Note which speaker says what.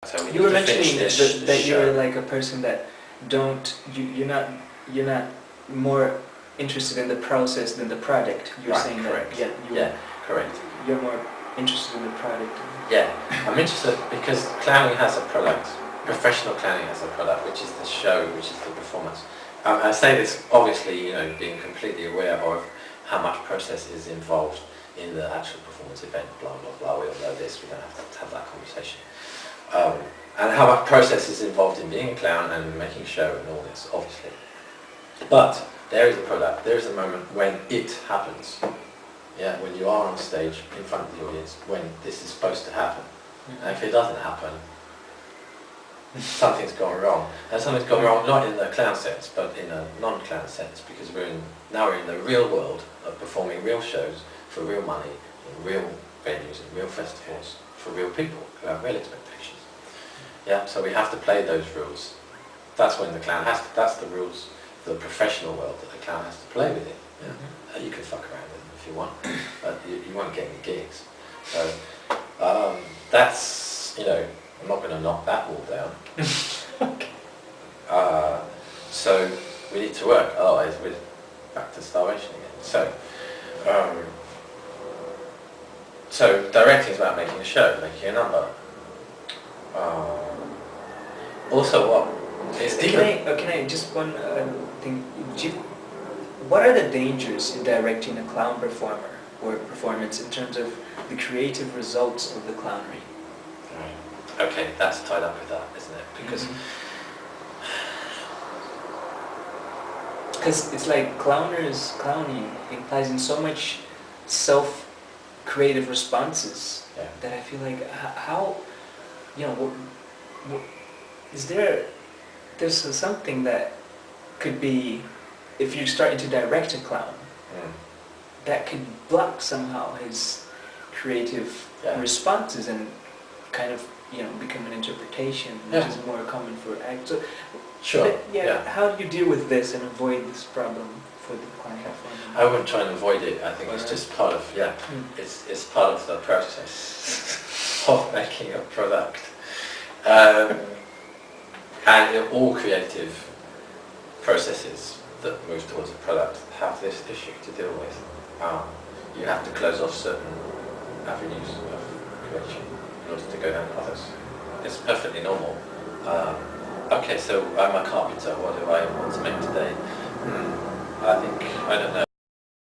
Speaker 1: So we
Speaker 2: You were
Speaker 1: need to finish
Speaker 2: mentioning
Speaker 1: this
Speaker 2: that
Speaker 1: show.
Speaker 2: you're like a person that you're not more interested in the process than the product. You're
Speaker 1: Right,
Speaker 2: saying
Speaker 1: correct.
Speaker 2: that
Speaker 1: Yeah, correct.
Speaker 2: you're more interested in the product.
Speaker 1: Yeah, I'm interested because clowning has a product. Professional clowning has a product, which is the show, which is the performance. I say this obviously, being completely aware of how much process is involved in the actual performance event. Blah blah blah. We all know this. We don't have to have that conversation. And how much process is involved in being a clown and making a show and all this, obviously. But there is a product. There is a moment when it happens. Yeah, when you are on stage in front of the audience, when this is supposed to happen. And if it doesn't happen, something's gone wrong. And something's gone wrong not in the clown sense, but in a non-clown sense, because now we're in the real world of performing real shows for real money, in real venues, in real festivals, for real people who have real expectations. Yeah, so we have to play those rules. That's when the clown that's the rules, the professional world that the clown has to play with it. Yeah. You can fuck around with them if you want, but you won't get any gigs. So that's, I'm not going to knock that wall down. So we need to work, otherwise we're back to starvation again. So directing is about making a show, making a number. Also, what is different?
Speaker 2: Can I just one thing? What are the dangers in directing a clown performer or performance in terms of the creative results of the clownery?
Speaker 1: Right. Okay, that's tied up with that, isn't it?
Speaker 2: Because it's like clowning implies in so much self-creative responses that I feel like how, is there's something that could be, if you're starting to direct a clown, that could block somehow his creative responses and kind of become an interpretation, which is more common for act. So,
Speaker 1: sure.
Speaker 2: How do you deal with this and avoid this problem for the clown performer?
Speaker 1: I wouldn't try and avoid it. I think it's just part of it's part of the process of making a product. And all creative processes that move towards a product have this issue to deal with. You have to close off certain avenues of creation in order to go down others. It's perfectly normal. Okay, so I'm a carpenter. What do I want to make today? I don't know.